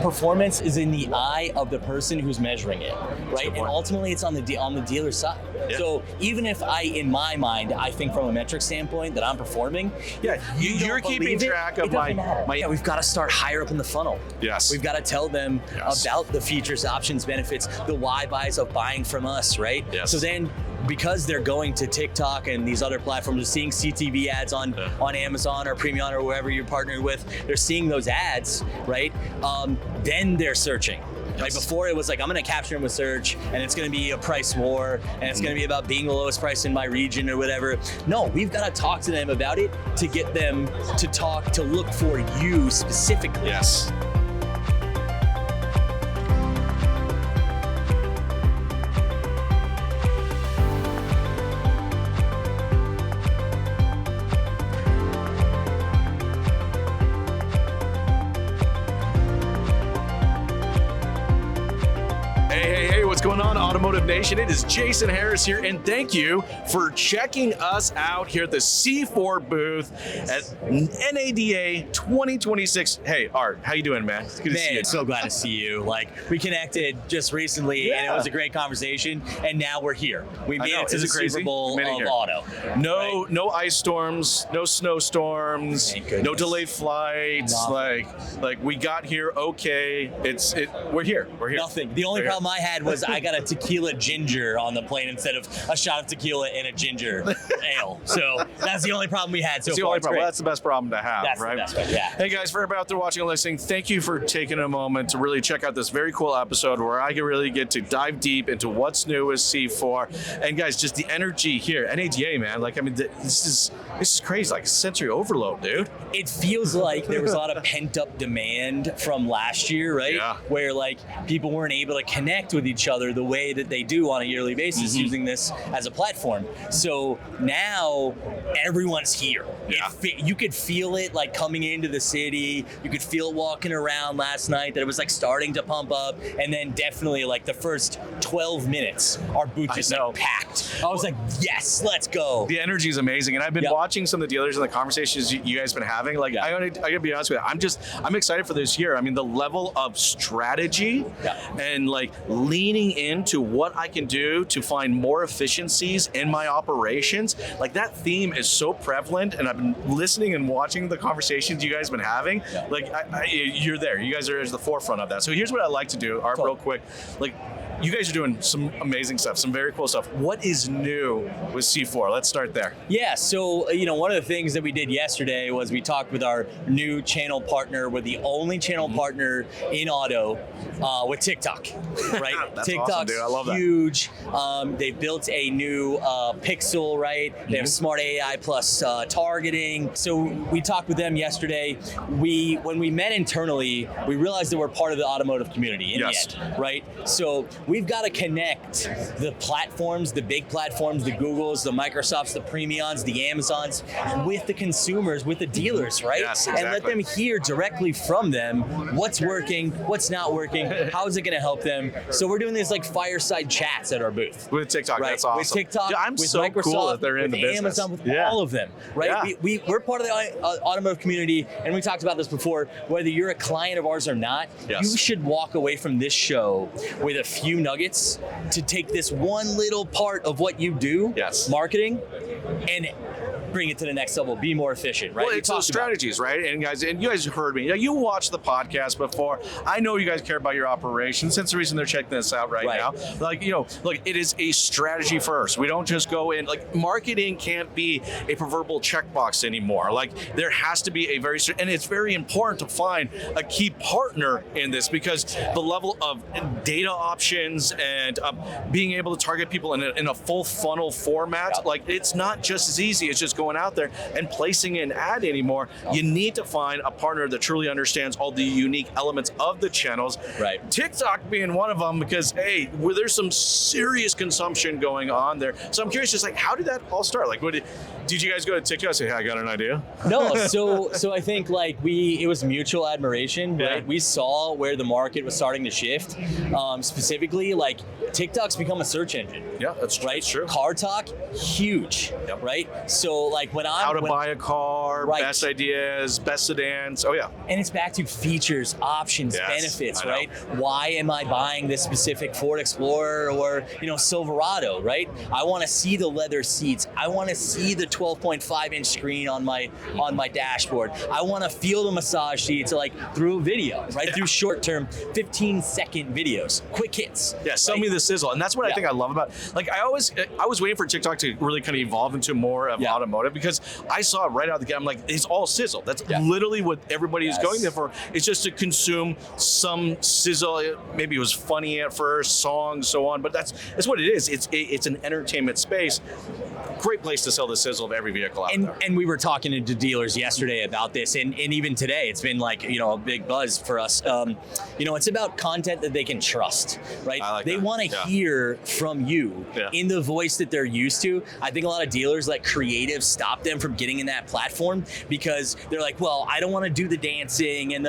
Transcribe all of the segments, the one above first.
performance is in the eye of the person who's measuring it, right? And ultimately, it's on the dealer side. Yeah. So even if in my mind, I think from a metric standpoint that I'm performing, you're keeping track of my. Yeah, we've got to start higher up in the funnel. Yes. We've got to tell them about the features, options, benefits, the why buys of buying from us, right? Yes. So then, because they're going to TikTok and these other platforms, seeing CTV ads on Amazon or Premium or wherever you're partnering with, they're seeing those ads, right? Then they're searching. Like before, it was like, I'm going to capture them with search, and it's going to be a price war, and it's going to be about being the lowest price in my region or whatever. No, we've got to talk to them about it to get them to look for you specifically. Yes. What's going on, Automotive Nation? It is Jason Harris here, and thank you for checking us out here at the C-4 booth at NADA 2026. Hey, Art, how you doing, man? It's good to see you. So glad to see you. Like, we connected just recently, and it was a great conversation, and now we're here. We made it to the Super Bowl of auto. No ice storms, no snowstorms, no delayed flights. Like we got here okay. We're here. Nothing. The only problem I had was I got a tequila ginger on the plane instead of a shot of tequila and a ginger ale. So that's the only problem we had so far. Well, that's the best problem to have, that's right? The best one, yeah. Hey guys, for everybody out there watching and listening, thank you for taking a moment to really check out this very cool episode where I can really get to dive deep into what's new with C4. And guys, just the energy here, NADA, man. Like, I mean, this is crazy, like sensory overload, dude. It feels like there was a lot of pent up demand from last year, right? Yeah. Where like people weren't able to connect with each other the way that they do on a yearly basis using this as a platform. So now everyone's here. Yeah. You could feel it like coming into the city. You could feel it walking around last night that it was like starting to pump up. And then definitely like the first 12 minutes, our booth just like packed. I was like, yes, let's go. The energy is amazing. And I've been watching some of the dealers and the conversations you guys have been having. Like, I gotta be honest with you. I'm excited for this year. I mean, the level of strategy and like leaning into what I can do to find more efficiencies in my operations. Like, that theme is so prevalent, and I've been listening and watching the conversations you guys have been having. Like, you're there. You guys are at the forefront of that. So here's what I like to do, Art, real quick. Like, you guys are doing some amazing stuff, some very cool stuff. What is new with C4? Let's start there. Yeah, so, one of the things that we did yesterday was we talked with our new channel partner. We're the only channel partner in auto with TikTok, right? That's TikTok's awesome, dude. I love that. huge. They built a new Pixel, right? They have smart AI plus targeting. So we talked with them yesterday. When we met internally, we realized that we're part of the automotive community in the end, right? So we've got to connect the platforms, the big platforms, the Googles, the Microsofts, the Premiums, the Amazons, with the consumers, with the dealers, right? Yes, exactly. And let them hear directly from them what's working, what's not working, how is it going to help them. So we're doing these like fireside chats at our booth. With TikTok, right? That's awesome. With TikTok, Dude, I'm with so Microsoft, cool that they're in the business. Amazon, with all of them, right? Yeah. We're part of the automotive community, and we talked about this before. Whether you're a client of ours or not, you should walk away from this show with a few nuggets to take this one little part of what you do, marketing, and bring it to the next level, be more efficient, right? Well, it's those strategies, right? And you guys heard me. You watched the podcast before. I know you guys care about your operations. That's the reason they're checking this out right now. Like, look, it is a strategy first. We don't just go in, like, marketing can't be a proverbial checkbox anymore. Like, there has to be and it's very important to find a key partner in this, because the level of data options and being able to target people in a full funnel format, like, it's not just as easy as just going out there and placing an ad anymore. You need to find a partner that truly understands all the unique elements of the channels. Right. TikTok being one of them, because there's some serious consumption going on there. So I'm curious, just like, how did that all start? Like, did you guys go to TikTok and say, hey, I got an idea? No, so I think like it was mutual admiration, right? We saw where the market was starting to shift. Specifically, like, TikTok's become a search engine. Yeah, that's right. True. Car talk, huge, right? So like how to buy a car, right. best ideas, best sedans. Oh yeah. And it's back to features, options, Yes, benefits, I know. right? Why am I buying this specific Ford Explorer or Silverado, right? I want to see the leather seats. I want to see the 12.5-inch screen on my dashboard. I want to feel the massage seats like through video, right? Through short-term 15-second videos, quick hits. Yeah, sell right? me the sizzle. And that's what I think I love about, like, I was waiting for TikTok to really kind of evolve into more of automotive, because I saw it right out the gate. I'm like, it's all sizzle. That's literally what everybody is going there for. It's just to consume some sizzle. Maybe it was funny at first, songs, so on, but that's what it is. It's an entertainment space. Great place to sell the sizzle of every vehicle out there. And we were talking to dealers yesterday about this, and even today, it's been like, a big buzz for us. It's about content that they can trust, right? They want to hear from you in the voice that they're used to. I think a lot of dealers let creative stop them from getting in that platform because they're like, well, I don't want to do the dancing and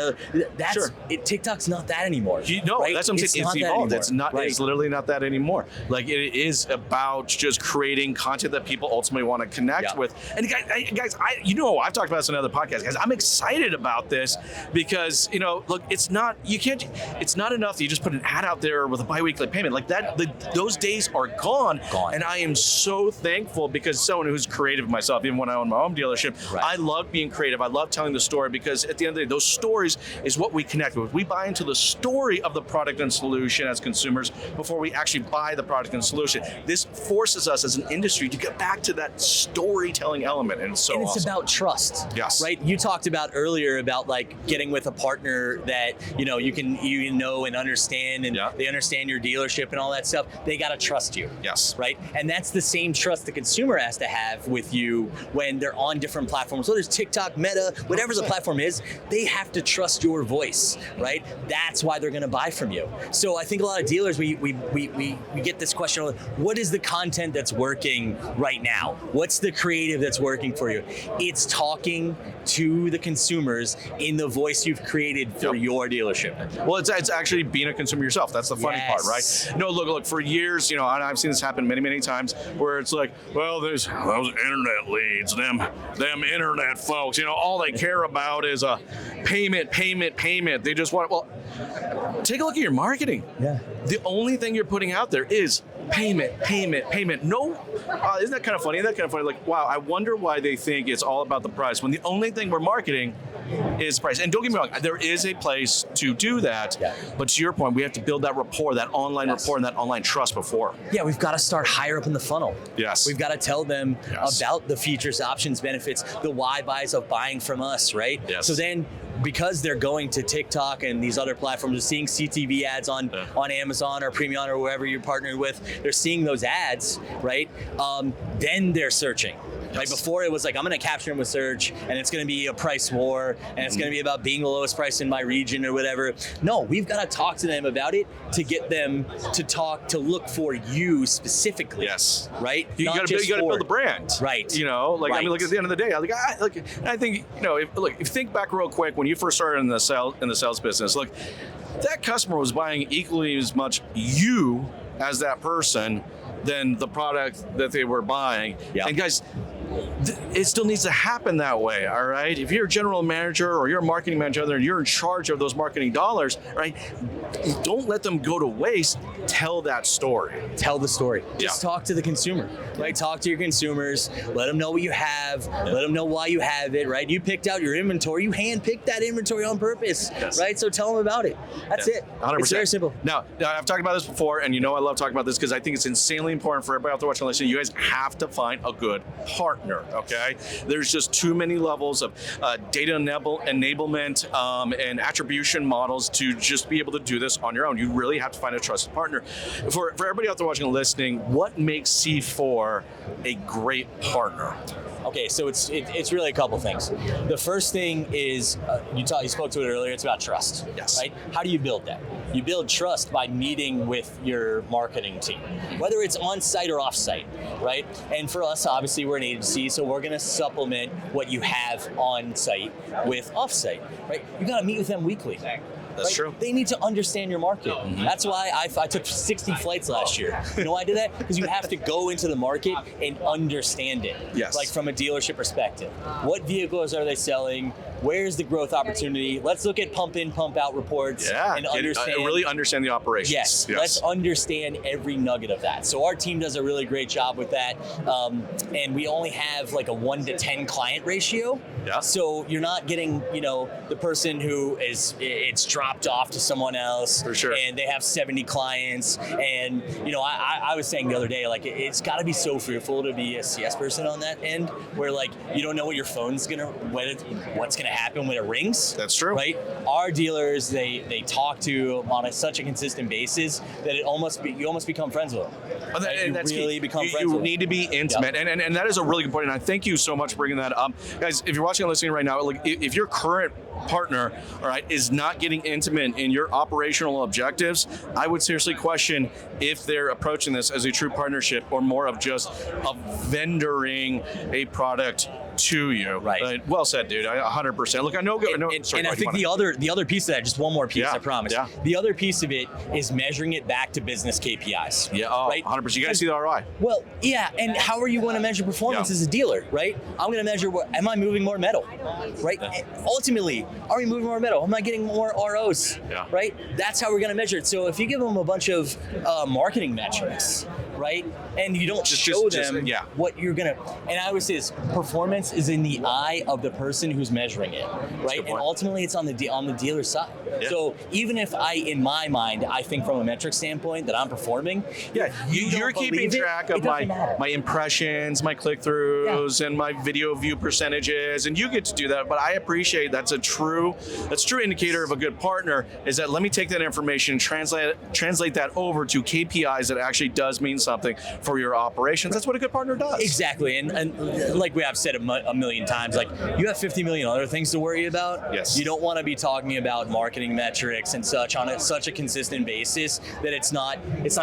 TikTok's not that anymore. Right? That's what I'm saying. It's evolved. It's not. Right. It's literally not that anymore. Like, it is about just creating content that people ultimately want to connect with. And guys, I've talked about this in other podcasts. Guys, I'm excited about this because look, it's not enough that you just put an ad out there with a biweekly payment like that. Those days are gone. And I am so thankful, because someone who's creative myself, even when I own my own dealership, I love being creative. I love telling the story, because at the end of the day, those stories is what we connect with. We buy into the story of the product and solution as consumers before we actually buy the product and solution. This forces us as an industry to get back to that storytelling element, and it's awesome. About trust. Yes. Right? You talked about earlier about like getting with a partner that you can and understand, and they understand your dealership and all that stuff. They got to trust you. Yes. Right? And that's the same trust the consumer has to have with you when they're on different platforms. So there's TikTok, Meta, whatever the platform is, they have to trust your voice, right? That's why they're going to buy from you. So I think a lot of dealers, we get this question, what is the content that's working right now? What's the creative that's working for you? It's talking to the consumers in the voice you've created for your dealership. Well, it's actually being a consumer yourself. That's the funny part, right? No, look, for years, and I've seen this happen many, many times, where it's like, well, there's those internet leads, them internet folks, all they care about is a payment. They just want, well, take a look at your marketing. Yeah. The only thing you're putting out there is payment. No, isn't that kind of funny? Like, wow, I wonder why they think it's all about the price when the only thing we're marketing is price. And don't get me wrong, there is a place to do that, but to your point, we have to build that rapport, that online rapport, and that online trust before. Yeah, we've got to start higher up in the funnel. Yes. We've got to tell them about the features, options, benefits, the why buys of buying from us, right? Yes. So then, because they're going to TikTok and these other platforms, they're seeing CTV ads on Amazon or Premium or wherever you're partnered with, they're seeing those ads, right? Then they're searching. Right, before it was like, I'm going to capture them with search, and it's going to be a price war, and it's going to be about being the lowest price in my region or whatever. No, we've got to talk to them about it to get them to look for you specifically. Yes. Right? You got to build the brand. Right. I mean, look, at the end of the day, I think, if you think back real quick, when you first started in the sales business, look, that customer was buying equally as much you as that person than the product that they were buying. Yeah. And guys, it still needs to happen that way, all right? If you're a general manager or you're a marketing manager and you're in charge of those marketing dollars, right? Don't let them go to waste. Tell that story. Tell the story. Just talk to the consumer, right? Talk to your consumers. Let them know what you have. Let them know why you have it, right? You picked out your inventory. You hand-picked that inventory on purpose, right? So tell them about it. That's it. 100%. It's very simple. Now, I've talked about this before, and I love talking about this because I think it's insanely important for everybody out there watching and listening. You guys have to find a good partner, okay? There's just too many levels of data enablement and attribution models to just be able to do this on your own. You really have to find a trusted partner. For everybody out there watching and listening, what makes C-4 a great partner? Okay, so it's really a couple things. The first thing is, you spoke to it earlier, it's about trust. Yes. Right? How do you build that? You build trust by meeting with your marketing team, whether it's on-site or off-site, right? And for us, obviously, we're an agency, so we're going to supplement what you have on-site with off-site, right? You got to meet with them weekly. That's true. They need to understand your market. That's why I took 60 flights last year. You know why I did that? Because you have to go into the market and understand it. Yes. Like from a dealership perspective. What vehicles are they selling? Where's the growth opportunity? Let's look at pump in, pump out reports and understand. Really understand the operations. Yes, let's understand every nugget of that. So our team does a really great job with that. And we only have like a 1 to 10 client ratio. Yeah. So you're not getting, the person who it's dropped off to someone else. For sure. And they have 70 clients. And, I was saying the other day, like, it's got to be so fearful to be a CS person on that end where, like, you don't know what your phone's what's going to happen when it rings. That's true. Right? Our dealers, they talk to on such a consistent basis that you almost become friends with them. Right? And that's really key. become friends with You them. need to be intimate. Yep. And that is a really good point. And I thank you so much for bringing that up. Guys, if you're watching and listening right now, like, if your current partner, all right, is not getting intimate in your operational objectives, I would seriously question if they're approaching this as a true partnership or more of just vendoring a product to you. Right. Well said, dude. 100%. Look, I know. And I think the other piece of that, just one more piece, I promise. Yeah. The other piece of it is measuring it back to business KPIs. Yeah. Oh, right? 100%. You got to see the ROI. Well, yeah. And how are you going to measure performance as a dealer, right? I'm going to measure, am I moving more metal, right? And ultimately, are we moving more metal? Am I getting more ROs, right? That's how we're going to measure it. So if you give them a bunch of marketing metrics, right, and you don't show them what you're going to, and I always say this, performance is in the eye of the person who's measuring it, right? And ultimately, it's on the dealer side. Yeah. So even if in my mind, I think from a metric standpoint that I'm performing, you're keeping track of my impressions, my click-throughs, and my video view percentages, and you get to do that. But I appreciate that's a true indicator of a good partner. Is that let me take that information, translate that over to KPIs that actually does mean something for your operations. That's what a good partner does. Exactly, and like we have said a million times, like you have 50 million other things to worry about. Yes. You don't want to be talking about marketing metrics and such on such a consistent basis that it's not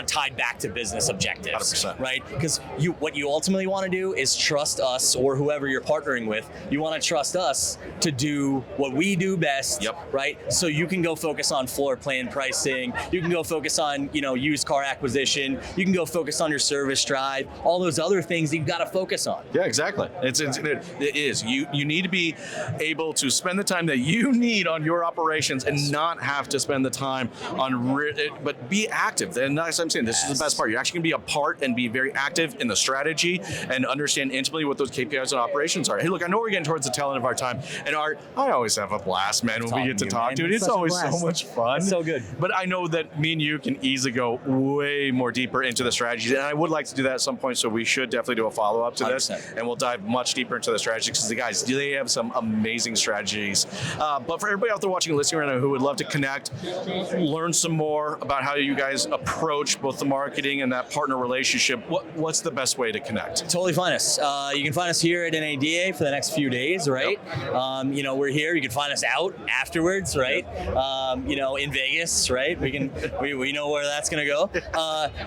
tied back to business objectives. 100%. Right? Because what you ultimately want to do is trust us or whoever you're partnering with. You want to trust us to do what we do best. Yep. Right? So you can go focus on floor plan pricing. You can go focus on used car acquisition. You can go focus on your service drive. All those other things that you've got to focus on. Yeah, exactly. It is. You need to be able to spend the time that you need on your operations and not have to spend the time on but be active. And that's what I'm saying. This is the best part. You're actually going to be a part and be very active in the strategy and understand intimately what those KPIs and operations are. Hey, look, I know we're getting towards the tail end of our time. And Art, I always have a blast, man, when we get to talk, dude. It's always so much fun. It's so good. But I know that me and you can easily go way more deeper into the strategies. And I would like to do that at some point. So we should definitely do a follow-up to 100%. This. And we'll dive much deeper into the strategies because the guys, they have some amazing strategies. But for everybody out there watching and listening right now who would love to connect, learn some more about how you guys approach both the marketing and that partner relationship, what's the best way to connect? Totally find us. You can find us here at NADA for the next few days, right? Yep. We're here. You can find us out afterwards, right? In Vegas, right? We know where that's going to go.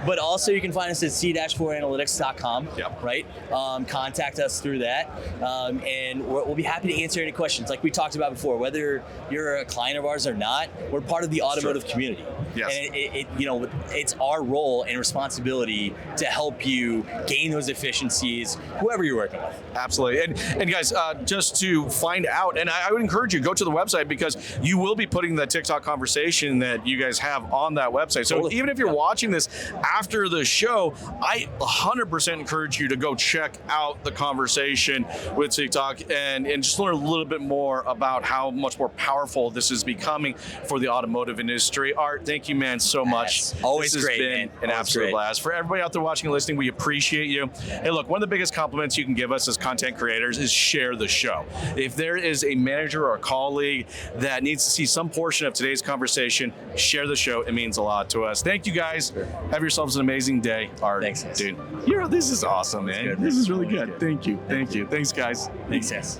But also you can find us at c-4analytics.com, yep. Right? Contact us through that. And we'll be happy to answer any questions. Like we talked about before, whether you're a client of ours or not, we're part of the automotive community. Yes. And it's our role and responsibility to help you gain those efficiencies, whoever you're working with. Absolutely. And guys, just to find out, and I would encourage you, go to the website because you will be putting the TikTok conversation that you guys have on that website. So even if you're watching this after the show, I 100% encourage you to go check out the conversation with TikTok and just learn a little bit more about how much more powerful this is becoming for the automotive industry. Art, thank you, man, so much. Yes. Always this great, has been man. An absolute blast. For everybody out there watching and listening, we appreciate you. Hey, look, one of the biggest compliments you can give us as content creators is share the show. If there is a manager or a colleague that needs to see some portion of today's conversation, share the show. It means a lot to us. Thank you, guys. Have yourselves an amazing day. Art, thanks, dude. This is awesome, man. This is really good. Thank you. Thank you. Thanks, guys. Thanks, yes.